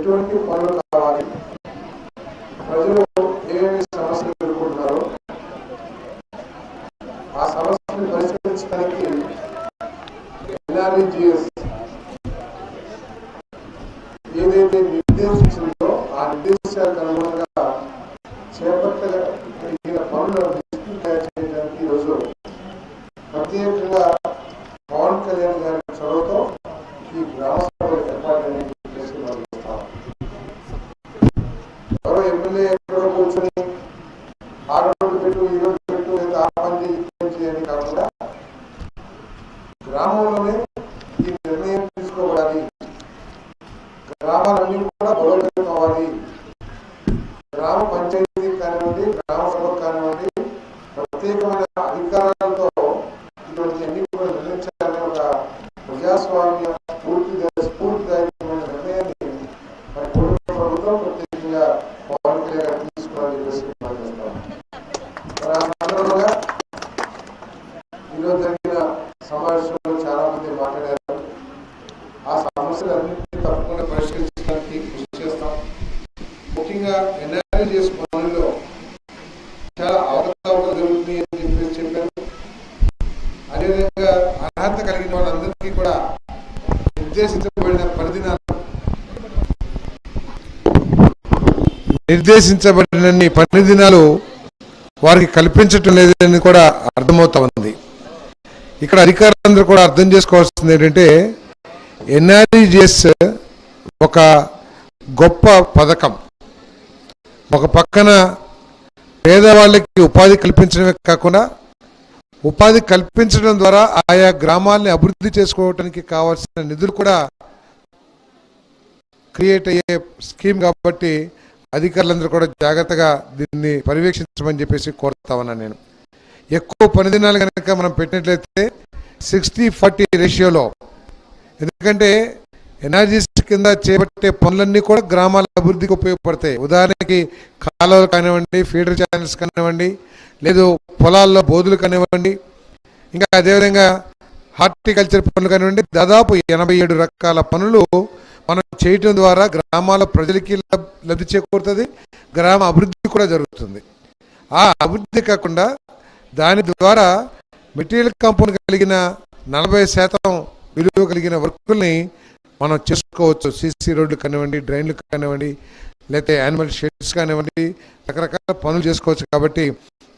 ఎటువంటి పనులు కావాలి, ప్రజలు ఏమేమి సమస్యలు ఎదుర్కొంటున్నారో ఆ సమస్యను పరిష్కరించడానికి ఎన్ఆర్ఈజీఎస్ ఏదైతే నిర్దేశించిందో ఆ నిర్దేశాలకు అనుగుణంగా చేపట్టగలిగిన పనులను తయారు చేయడానికి ఈరోజు ప్రత్యేకంగా పవన్ కళ్యాణ్ గారి చొరవతో ఈ గ్రామ సభలు ఏర్పాటు చేస్తాం. ఎవరో ఎమ్మెల్యే ఎక్కడో కూర్చొని ఆ రోజు పెట్టు, ఈ రోజు పెట్టు, లేదా ఆ పని చేయని కాకుండా గ్రామంలోనే ఈ నిర్ణయం తీసుకోవాలి. గ్రామాలన్నీ కూడా బలోపేతం కావాలి. గ్రామ పంచాయతీ కానివ్వండి, గ్రామ సభ కానివ్వండి, ప్రత్యేకమైన అధికారాలతో ఇటువంటి అన్ని కూడా నిర్ణయించాలనే ఒక ప్రజాస్వామ్య స్ఫూర్తిదాయకమైన నిర్ణయాన్ని మరి ప్రభుత్వం ప్రత్యేకంగా పవన్ కళ్యాణ్ తీసుకోవాలని చెప్పేసి ఆ సందర్భంగా ఈరోజు జరిగిన సమావేశంలో చాలా మంది మాట్లాడారు. ఆ సమస్యలన్నింటినీ తప్పకుండా పరిష్కరించడానికి కృషి చేస్తాం. ముఖ్యంగా ఎన్ఆర్ఈజీఎస్ పనుల్లో చాలా అవకతవకలు జరుగుతున్నాయి అని చెప్పేసి చెప్పారు. అదేవిధంగా అర్హత కలిగిన వాళ్ళందరికీ కూడా నిర్దేశించబడిన పని దినాలు వారికి కల్పించటం లేదని కూడా అర్థమవుతా ఉంది. ఇక్కడ అధికారులందరూ కూడా అర్థం చేసుకోవాల్సింది ఏంటంటే ఎన్ఆర్ఈజీఎస్ ఒక గొప్ప పథకం. ఒక పక్కన పేదవాళ్ళకి ఉపాధి కల్పించడమే కాకుండా ఉపాధి కల్పించడం ద్వారా ఆయా గ్రామాలని అభివృద్ధి చేసుకోవడానికి కావాల్సిన నిధులు కూడా క్రియేట్ అయ్యే స్కీమ్ కాబట్టి అధికారులందరూ కూడా జాగ్రత్తగా దీన్ని పర్యవేక్షించమని చెప్పేసి కోరుతా ఉన్నాను. నేను ఎక్కువ పని దినాలు కనుక మనం పెట్టినట్లయితే 60-40 రేషియోలో, ఎందుకంటే ఎన్ఆర్జీఎస్ కింద చేపట్టే పనులన్నీ కూడా గ్రామాల అభివృద్ధికి ఉపయోగపడతాయి. ఉదాహరణకి కాలువలు కానివ్వండి, ఫీడర్ ఛానల్స్ కానివ్వండి, లేదు పొలాల్లో బోధులు కానివ్వండి, ఇంకా అదేవిధంగా హార్టికల్చర్ పనులు కానివ్వండి, దాదాపు 87 రకాల పనులు మనం చేయటం ద్వారా గ్రామాల ప్రజలకి లబ్ధి చేకూరుతుంది, గ్రామ అభివృద్ధి కూడా జరుగుతుంది. ఆ అభివృద్ధి కాకుండా దాని ద్వారా మెటీరియల్ కాంపౌండ్ కలిగిన 40% విలువ కలిగిన వర్కుల్ని మనం చేసుకోవచ్చు. సీసీ రోడ్లు కానివ్వండి, డ్రైన్లు కానివ్వండి, లేకపోతే యానిమల్ షెడ్స్ కానివ్వండి, రకరకాల పనులు చేసుకోవచ్చు. కాబట్టి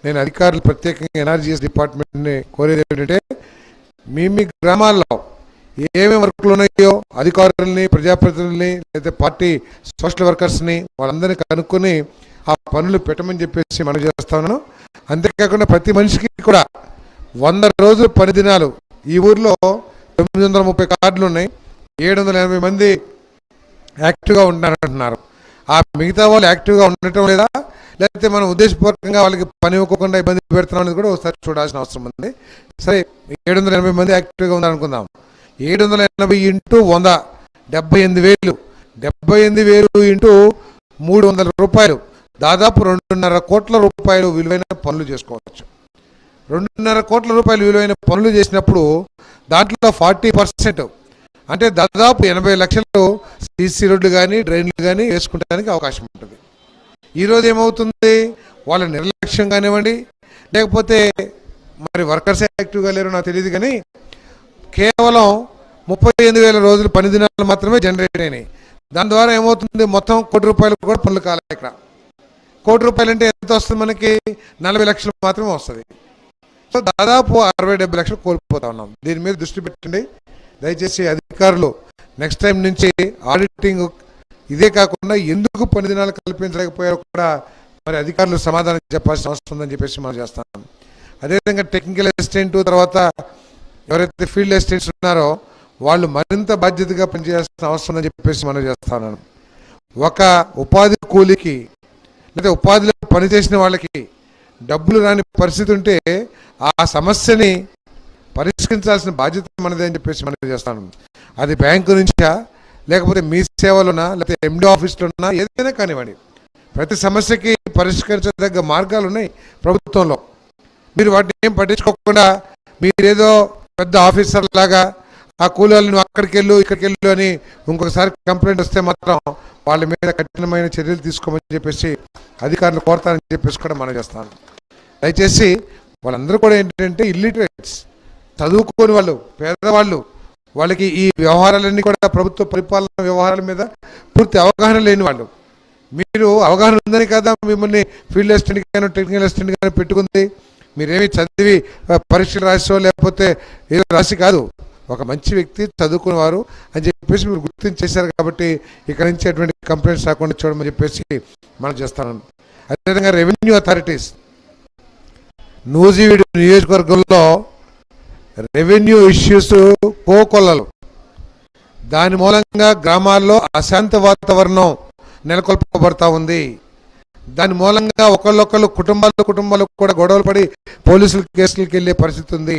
నేను అధికారులు ప్రత్యేకంగా ఎన్ఆర్జీఎస్ డిపార్ట్మెంట్ని కోరేది ఏంటంటే మీ గ్రామాల్లో ఏమేమి వర్కులు ఉన్నాయో అధికారులని, ప్రజాప్రతినిధుల్ని, లేకపోతే పార్టీ సోషల్ వర్కర్స్ని వాళ్ళందరినీ కనుక్కొని ఆ పనులు పెట్టమని చెప్పేసి మనం చేస్తా ఉన్నాను. అంతేకాకుండా ప్రతి మనిషికి కూడా 100 రోజులు పని దినాలు. ఈ ఊర్లో 930 కార్డులు ఉన్నాయి, 780 మంది యాక్టివ్గా ఉంటున్నారంటున్నారు. ఆ మిగతా వాళ్ళు యాక్టివ్గా ఉండటం లేదా, లేకపోతే మనం ఉద్దేశపూర్వకంగా వాళ్ళకి పని ఇవ్వకుండా ఇబ్బంది పెడుతున్నాం అనేది కూడా ఒకసారి చూడాల్సిన అవసరం ఉంది. సరే, 780 మంది యాక్టివ్గా ఉన్నారనుకుందాం. 780 ఇంటూ 100 78,000, 78,000 ఇంటూ 300 రూపాయలు, దాదాపు 2.5 కోట్ల రూపాయలు విలువైన పనులు చేసుకోవచ్చు. 2.5 కోట్ల రూపాయలు విలువైన పనులు చేసినప్పుడు దాంట్లో 40% అంటే దాదాపు 80 లక్షలు సీసీ రోడ్లు కానీ, డ్రైన్లు కానీ వేసుకుంటానికి అవకాశం ఉంటుంది. ఈరోజు ఏమవుతుంది, వాళ్ళ నిర్లక్ష్యం కానివ్వండి, లేకపోతే మరి వర్కర్స్ యాక్టివ్గా లేరు నాకు తెలియదు, కానీ కేవలం 38,000 రోజులు పని దినాలు మాత్రమే జనరేట్ అయినాయి. దాని ద్వారా ఏమవుతుంది, మొత్తం 1 కోటి రూపాయలు కూడా పనులు కాలేదు. ఇక్కడ 1 కోటి రూపాయలు అంటే ఎంత వస్తుంది, మనకి 40 లక్షలు మాత్రమే వస్తుంది. సో దాదాపు 60-70 లక్షలు కోల్పోతా ఉన్నాం. దీని మీద దృష్టి పెట్టండి దయచేసి అధికారులు. నెక్స్ట్ టైం నుంచి ఆడిటింగ్ ఇదే కాకుండా ఎందుకు పని దినాలు కల్పించలేకపోయారో కూడా మరి అధికారులు సమాధానం చెప్పాల్సిన అవసరం ఉందని చెప్పేసి మనం చేస్తాం. అదేవిధంగా టెక్నికల్ అసిస్టెంట్, తర్వాత ఎవరైతే ఫీల్డ్ అసిస్టెంట్స్ ఉన్నారో వాళ్ళు మరింత బాధ్యతగా పనిచేయాల్సిన అవసరం ఉందని చెప్పేసి మనం చేస్తాను. ఒక ఉపాధి కూలికి లేదా ఉపాధిలో పనిచేసిన వాళ్ళకి డబ్బులు రాని పరిస్థితి ఉంటే ఆ సమస్యని పరిష్కరించాల్సిన బాధ్యత మనదే అని చెప్పేసి మనం చేస్తాను. అది బ్యాంకు నుంచా, లేకపోతే మీ సేవలోనా, లేకపోతే ఎండి ఆఫీస్లోనా, ఏదైనా కానివ్వండి, ప్రతి సమస్యకి పరిష్కరించదగ్గ మార్గాలు ఉన్నాయి ప్రభుత్వంలో. మీరు వాటిని ఏం పట్టించుకోకుండా మీరేదో పెద్ద ఆఫీసర్ లాగా ఆ కూలీలను అక్కడికి వెళ్ళు ఇక్కడికి వెళ్ళు అని ఇంకొకసారి కంప్లైంట్ వస్తే మాత్రం వాళ్ళ మీద కఠినమైన చర్యలు తీసుకోమని చెప్పేసి అధికారులు కోరతారని చెప్పేసి కూడా మనం చేస్తాను. దయచేసి వాళ్ళందరూ కూడా ఏంటంటే ఇల్లిటరేట్స్, చదువుకోని వాళ్ళు, పేదవాళ్ళు, వాళ్ళకి ఈ వ్యవహారాలన్నీ కూడా ప్రభుత్వ పరిపాలన వ్యవహారాల మీద పూర్తి అవగాహన లేని వాళ్ళు. మీరు అవగాహన ఉందని కదా మిమ్మల్ని ఫీల్డ్ అసిస్టెంట్ గాను టెక్నికల్ అసిస్టెంట్ గాను పెట్టుకుంది. మీరేమి చదివి పరీక్షలు రాసో లేకపోతే ఏదో రాసి కాదు, ఒక మంచి వ్యక్తి చదువుకునేవారు అని చెప్పేసి మీరు గుర్తించేశారు కాబట్టి ఇక్కడ నుంచి అటువంటి కంప్లైంట్స్ రాకుండా చూడమని చెప్పేసి మనం చేస్తాను. అదేవిధంగా రెవెన్యూ అథారిటీస్, నూజివీడు నియోజకవర్గంలో రెవెన్యూ ఇష్యూస్ కోకొల్లలు, దాని మూలంగా గ్రామాల్లో అశాంత వాతావరణం నెలకొల్పబడతా ఉంది. దాని మూలంగా ఒకళ్ళొకళ్ళు కుటుంబాలు కూడా గొడవలు పడి పోలీసుల కేసులకు వెళ్ళే పరిస్థితి ఉంది.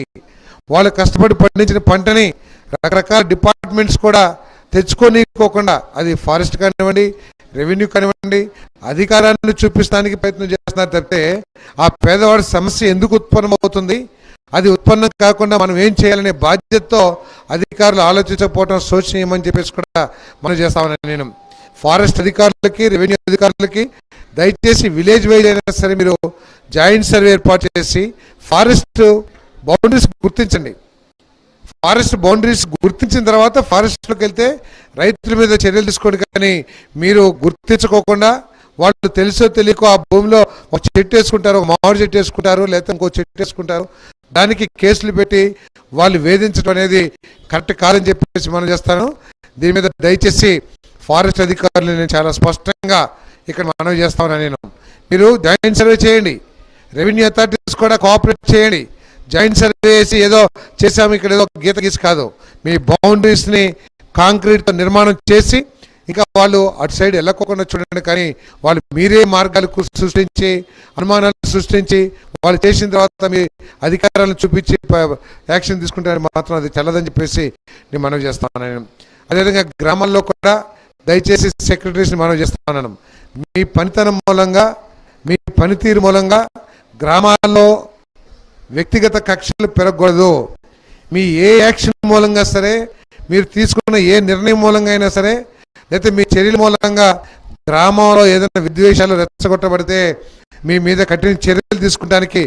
వాళ్ళు కష్టపడి పండించిన పంటని రకరకాల డిపార్ట్మెంట్స్ కూడా తెచ్చుకోనికోకుండా, అది ఫారెస్ట్ కానివ్వండి, రెవెన్యూ కానివ్వండి, అధికారాన్ని చూపిస్తానికి ప్రయత్నం చేస్తున్నారు తప్పితే ఆ పేదవాడి సమస్య ఎందుకు ఉత్పన్నమవుతుంది, అది ఉత్పన్నం కాకుండా మనం ఏం చేయాలనే బాధ్యతతో అధికారులు ఆలోచించకపోవడం శోచనీయమని చెప్పేసి కూడా మనం చేస్తామని నేను ఫారెస్ట్ అధికారులకి, రెవెన్యూ అధికారులకి దయచేసి విలేజ్ వైజ్ అయినా సరే మీరు జాయింట్ సర్వే ఏర్పాటు చేసి ఫారెస్ట్ బౌండరీస్ గుర్తించండి. ఫారెస్ట్ బౌండరీస్ గుర్తించిన తర్వాత ఫారెస్ట్లోకి వెళ్తే రైతుల మీద చర్యలు తీసుకోండి. కానీ మీరు గుర్తించుకోకుండా వాళ్ళు తెలుసో తెలియకో ఆ భూమిలో ఒక చెట్టు వేసుకుంటారు, ఒక మామిడి చెట్టు వేసుకుంటారు, లేకపోతే ఇంకో చెట్టు వేసుకుంటారు, దానికి కేసులు పెట్టి వాళ్ళు వేధించడం అనేది కరెక్ట్ కాదని చెప్పేసి మనం చేస్తాను. దీని మీద దయచేసి ఫారెస్ట్ అధికారులు నేను చాలా స్పష్టంగా ఇక్కడ మనవి చేస్తామని నేను, మీరు జాయింట్ సర్వే చేయండి, రెవెన్యూ అథారిటీస్ కూడా కోఆపరేట్ చేయండి. జాయింట్ సర్వే చేసి ఏదో చేసాము ఇక్కడ ఏదో గీత గీసి కాదు, మీ బౌండరీస్ని కాంక్రీట్తో నిర్మాణం చేసి ఇంకా వాళ్ళు అటు సైడ్ వెళ్ళకోకుండా చూడండి. కానీ వాళ్ళు మీరే మార్గాలు సృష్టించి అనుమానాలు సృష్టించి వాళ్ళు చేసిన తర్వాత మీ అధికారాలను చూపించి యాక్షన్ తీసుకుంటారని మాత్రం అది చల్లదని చెప్పేసి నేను మనవి చేస్తాను. నేను అదేవిధంగా గ్రామాల్లో కూడా దయచేసి సెక్రటరీస్ని మనవి చేస్తున్నాను, మీ పనితనం మూలంగా, మీ పనితీరు మూలంగా గ్రామాల్లో వ్యక్తిగత కక్షలు పెరగకూడదు. మీ ఏ యాక్షన్ మూలంగా సరే, మీరు తీసుకున్న ఏ నిర్ణయం మూలంగా అయినా సరే, లేకపోతే మీ చర్యల మూలంగా గ్రామంలో ఏదైనా విద్వేషాలు రెచ్చగొట్టబడితే మీ మీద కఠిన చర్యలు తీసుకుంటానికి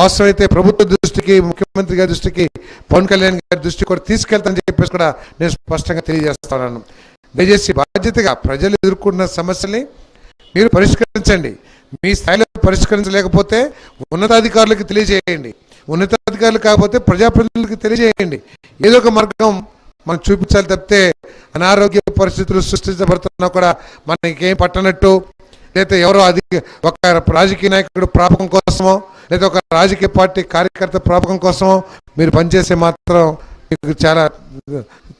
అవసరమైతే ప్రభుత్వ దృష్టికి, ముఖ్యమంత్రి గారి దృష్టికి, పవన్ కళ్యాణ్ గారి దృష్టికి కూడా తీసుకెళ్తానని చెప్పేసి కూడా నేను స్పష్టంగా తెలియజేస్తున్నాను. దయచేసి బాధ్యతగా ప్రజలు ఎదుర్కొన్న సమస్యల్ని మీరు పరిష్కరించండి. మీ స్థాయిలో పరిష్కరించలేకపోతే ఉన్నతాధికారులకు తెలియజేయండి, ఉన్నతాధికారులు కాకపోతే ప్రజాప్రతినిధులకు తెలియజేయండి. ఏదో ఒక మార్గం మనం చూపించాలి తప్పితే అనారోగ్య పరిస్థితులు సృష్టించబడుతున్నా కూడా మనకేం పట్టనట్టు, లేదా ఎవరో ఒక రాజకీయ నాయకుడు ప్రాపకం కోసమో, లేదా ఒక రాజకీయ పార్టీ కార్యకర్త ప్రాపకం కోసమో మీరు పనిచేసే మాత్రం మీకు చాలా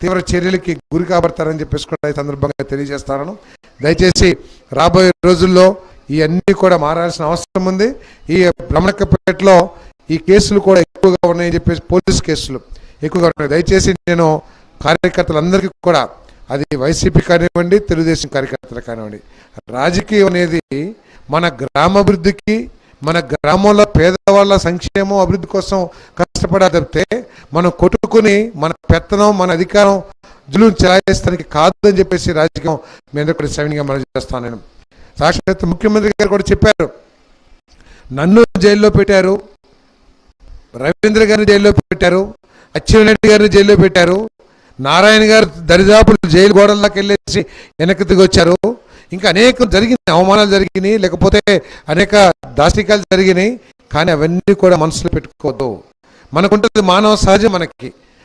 తీవ్ర చర్యలకి గురి కాబడతారని చెప్పేసి కూడా ఈ సందర్భంగా తెలియజేస్తాను. దయచేసి రాబోయే రోజుల్లో ఇవన్నీ కూడా మారాల్సిన అవసరం ఉంది. ఈ బ్రహ్మణక్కపేటలో ఈ కేసులు కూడా ఎక్కువగా ఉన్నాయని చెప్పేసి, పోలీస్ కేసులు ఎక్కువగా ఉన్నాయి. దయచేసి నేను కార్యకర్తలందరికీ కూడా, అది వైసీపీ కానివ్వండి, తెలుగుదేశం కార్యకర్తలు కానివ్వండి, రాజకీయం అనేది మన గ్రామాభివృద్ధికి, మన గ్రామంలో పేదవాళ్ళ సంక్షేమం అభివృద్ధి కోసం కష్టపడాలి తప్పితే మనం కొట్టుకుని మన పెత్తనం, మన అధికారం జులుం చెలాయిస్తానికి కాదని చెప్పేసి రాజకీయం మీద కూడా సవినీయంగా మనం చేస్తాను. నేను సాక్షాత్ ముఖ్యమంత్రి గారు కూడా చెప్పారు, నన్ను జైల్లో పెట్టారు, రవీంద్ర గారిని జైల్లో పెట్టారు, అచ్చెన్నాయుడు గారిని జైల్లో పెట్టారు, నారాయణ గారు దరిదాపులు జైలు గోడల్లోకి వెళ్ళేసి వెనక్కి దిగి వచ్చారు, ఇంకా అనేక జరిగినాయి, అవమానాలు జరిగినాయి, లేకపోతే అనేక దాష్టికాలు జరిగినాయి. కానీ అవన్నీ కూడా మనసులో పెట్టుకోవద్దు. మనకుంటుంది మానవ సహజం,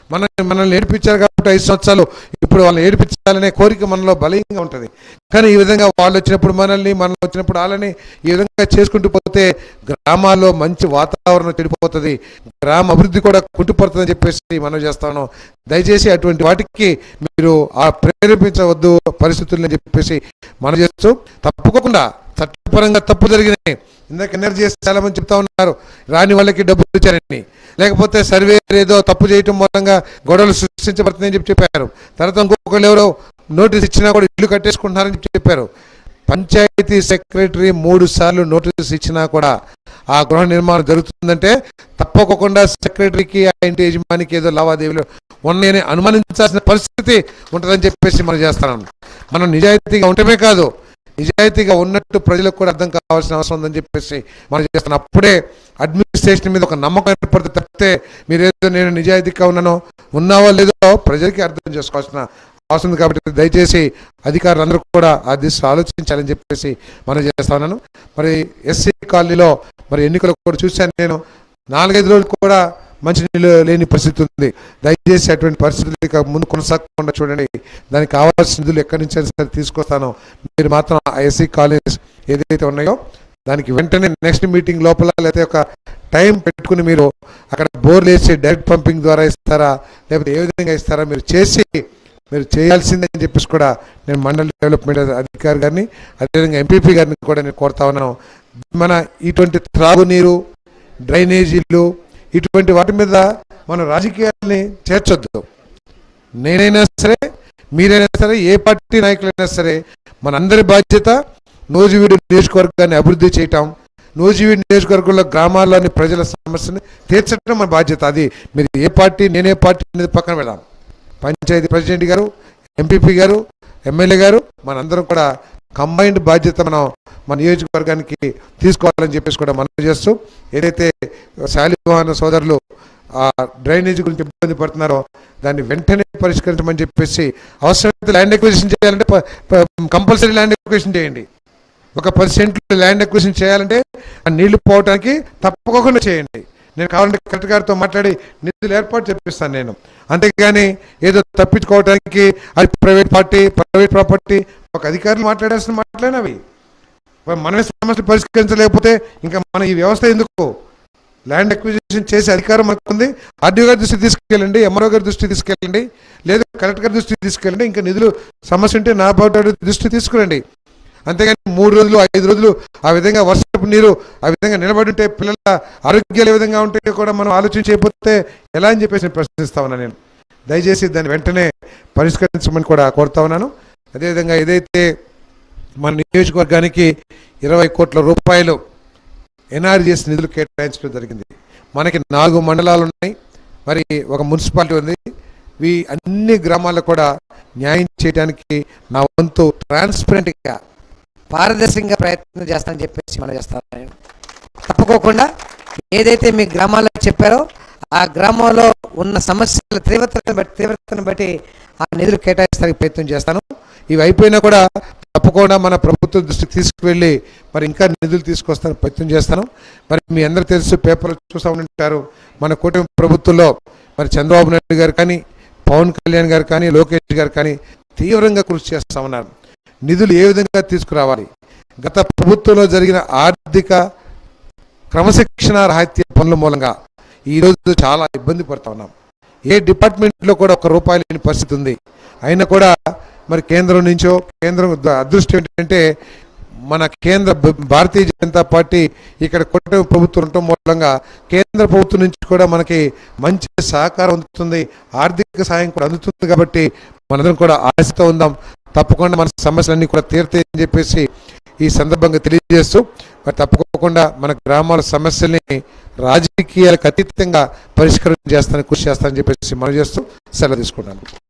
మనల్ని ఏడిపించారు కాబట్టి 5 సంవత్సరాలు, ఇప్పుడు వాళ్ళని ఏడిపించాలనే కోరిక మనలో బలంగా ఉంటుంది. కానీ ఈ విధంగా వాళ్ళు వచ్చినప్పుడు మనల్ని వచ్చినప్పుడు వాళ్ళని ఈ విధంగా చేసుకుంటూ పోతే గ్రామాల్లో మంచి వాతావరణం చెడిపోతుంది, గ్రామ అభివృద్ధి కూడా కుంటుపడుతుందని చెప్పేసి మనం చేస్తాను. దయచేసి అటువంటి వాటికి మీరు ప్రేరేపించవద్దు పరిస్థితులని చెప్పేసి మనం చేస్తూ, తప్పుకోకుండా చట్టపరంగా తప్పు జరిగినాయి. ఇందాక ఎనర్జీ చాలా మంది చెప్తా ఉన్నారు, రాని వాళ్ళకి డబ్బులు ఇచ్చారని, లేకపోతే సర్వే ఏదో తప్పు చేయటం మూలంగా గొడవలు సృష్టించబడుతుందని చెప్పారు. తర్వాత ఇంకొకళ్ళు ఎవరో నోటీస్ ఇచ్చినా కూడా ఇల్లు కట్టేసుకుంటున్నారని చెప్పారు. పంచాయతీ సెక్రటరీ 3 సార్లు నోటీస్ ఇచ్చినా కూడా ఆ గృహ నిర్మాణం జరుగుతుందంటే తప్పకుండా సెక్రటరీకి ఆ ఇంటి యజమానికి ఏదో లావాదేవీలు ఉన్నాయని అనుమానించాల్సిన పరిస్థితి ఉంటుందని చెప్పేసి మనం చేస్తున్నాం. మనం నిజాయితీగా ఉండటమే కాదు, నిజాయితీగా ఉన్నట్టు ప్రజలకు కూడా అర్థం కావాల్సిన అవసరం ఉందని చెప్పేసి మనం చేస్తున్నాం. అప్పుడే అడ్మినిస్ట్రేషన్ మీద ఒక నమ్మకం ఏర్పడితే తప్పితే మీరేదో నేను నిజాయితీగా ఉన్నావో లేదో ప్రజలకి అర్థం చేసుకోవాల్సిన అవసరం ఉంది. కాబట్టి దయచేసి అధికారులందరూ కూడా ఆ దిశ ఆలోచించాలని చెప్పేసి మనం చేస్తా ఉన్నాను. మరి ఎస్సీ కాలనీలో మరి ఎన్నికలు కూడా చూశాను నేను, 4-5 రోజులు కూడా మంచినీళ్ళు లేని పరిస్థితి ఉంది. దయచేసి అటువంటి పరిస్థితులు ఇక ముందు కొనసాగకుండా చూడండి. దానికి కావాల్సిన నిధులు ఎక్కడి నుంచి సరే తీసుకొస్తానో మీరు మాత్రం ఆ ఎస్సీ కాలనీస్ ఏదైతే ఉన్నాయో దానికి వెంటనే నెక్స్ట్ మీటింగ్ లోపల లేకపోతే ఒక టైం పెట్టుకుని మీరు అక్కడ బోర్లు వేసి డైరెక్ట్ పంపింగ్ ద్వారా ఇస్తారా లేకపోతే ఏ విధంగా ఇస్తారా మీరు చేయాల్సిందని చెప్పేసి కూడా నేను మండల డెవలప్మెంట్ అధికారి గారిని అదేవిధంగా ఎంపీపీ గారిని కూడా నేను కోరుతా ఉన్నాను. మన ఇటువంటి త్రాగునీరు, డ్రైనేజీలు ఇటువంటి వాటి మీద మన రాజకీయాల్ని చేర్చొద్దు. నేనైనా సరే, మీరైనా సరే, ఏ పార్టీ నాయకులైనా సరే మనందరి బాధ్యత నూజివీడు నియోజకవర్గాన్ని అభివృద్ధి చేయటం, నూజివీడు నియోజకవర్గంలో గ్రామాల్లోని ప్రజల సమస్యని తీర్చడం మన బాధ్యత. అది మీరు ఏ పార్టీ, నేనే పార్టీ అనేది పక్కన పెడదాం. పంచాయతీ ప్రెసిడెంట్ గారు, ఎంపీపీ గారు, ఎమ్మెల్యే గారు మనందరం కూడా కంబైన్డ్ బాధ్యత మన నియోజకవర్గానికి తీసుకోవాలని చెప్పేసి కూడా మనం చేస్తూ ఏదైతే శాలివాహన సోదరులు ఆ డ్రైనేజ్ గురించి ఇబ్బంది పడుతున్నారో దాన్ని వెంటనే పరిష్కరించమని చెప్పేసి అవసరమైతే ల్యాండ్ ఎక్విజిషన్ చేయాలంటే కంపల్సరీ ల్యాండ్ ఎక్విజిషన్ చేయండి. ఒక 10 ల్యాండ్ ఎక్విజిషన్ చేయాలంటే ఆ నీళ్లు పోవడానికి తప్పకుండా చేయండి. నేను కావాలంటే కలెక్టర్ గారితో మాట్లాడి నిధులు ఏర్పాటు చేపిస్తాను నేను. అంతేగాని ఏదో తప్పించుకోవడానికి అది ప్రైవేట్ ప్రాపర్టీ ఒక అధికారులు మాట్లాడినవి మనమే సమస్యలు పరిష్కరించలేకపోతే ఇంకా మన ఈ వ్యవస్థ ఎందుకు? ల్యాండ్ అక్విజిషన్ చేసే అధికారం మనకు ఉంది. ఆర్డీఓ గారి దృష్టికి తీసుకెళ్ళండి, ఎంఆర్ఓ గారి దృష్టికి తీసుకెళ్ళండి, లేదా కలెక్టర్ గారి దృష్టికి తీసుకెళ్ళండి. ఇంకా నిధులు సమస్య ఉంటే నా దృష్టికి తీసుకురండి. అంతేగాని 3 రోజులు 5 రోజులు ఆ విధంగా వర్షపు నీరు ఆ విధంగా నిలబడి ఉంటే పిల్లల ఆరోగ్యాలు ఏ విధంగా ఉంటాయో కూడా మనం ఆలోచించకపోతే ఎలా అని చెప్పేసి ప్రశ్నిస్తా ఉన్నాను నేను. దయచేసి దాన్ని వెంటనే పరిష్కరించమని కూడా కోరుతా ఉన్నాను. అదేవిధంగా ఏదైతే మన నియోజకవర్గానికి 20 కోట్ల రూపాయలు ఎన్ఆర్జీఎస్ నిధులు కేటాయించడం జరిగింది. మనకి 4 మండలాలు ఉన్నాయి, మరి ఒక మున్సిపాలిటీ ఉంది. అన్ని గ్రామాల్లో కూడా న్యాయం చేయడానికి నా వంతు ట్రాన్స్పరెంట్గా పారదర్శకంగా ప్రయత్నం చేస్తానని చెప్పేసి మనం చేస్తాను. తప్పుకోకుండా ఏదైతే మీ గ్రామాల్లో చెప్పారో ఆ గ్రామంలో ఉన్న సమస్యల తీవ్రతను బట్టి ఆ నిధులు కేటాయించడానికి ప్రయత్నం చేస్తాను. ఇవి అయిపోయినా కూడా తప్పకుండా మన ప్రభుత్వం దృష్టికి తీసుకువెళ్ళి మరి ఇంకా నిధులు తీసుకొస్తాను ప్రయత్నం చేస్తాను. మరి మీ అందరూ తెలుసు, పేపర్లు చూస్తూ ఉంటారు, మన కూటమి ప్రభుత్వంలో మరి చంద్రబాబు నాయుడు గారు కానీ, పవన్ కళ్యాణ్ గారు కానీ, లోకేష్ గారు కానీ తీవ్రంగా కృషి చేస్తూ ఉన్నారు. నిధులు ఏ విధంగా తీసుకురావాలి, గత ప్రభుత్వంలో జరిగిన ఆర్థిక క్రమశిక్షణ రాహిత్య పనుల మూలంగా ఈరోజు చాలా ఇబ్బంది పడుతూ ఉన్నాం. ఏ డిపార్ట్మెంట్లో కూడా ₹1 లేని పరిస్థితి ఉంది. అయినా కూడా మరి కేంద్రం అదృష్టం ఏంటంటే మన కేంద్ర భారతీయ జనతా పార్టీ ఇక్కడ కూటమి ప్రభుత్వం ఉండటం మూలంగా కేంద్ర ప్రభుత్వం నుంచి కూడా మనకి మంచి సహకారం అందుతుంది, ఆర్థిక సాయం కూడా అందుతుంది. కాబట్టి మనందరం కూడా ఆశతో ఉందాం. తప్పకుండా మన సమస్యలన్నీ కూడా తీరుతాయని చెప్పేసి ఈ సందర్భంగా తెలియజేస్తూ మరి తప్పకుండా మన గ్రామాల సమస్యల్ని రాజకీయాలకు అతీతంగా పరిష్కారం చేస్తానని కృషి చేస్తానని చెప్పేసి మనం చేస్తూ సెలవు తీసుకుంటాను.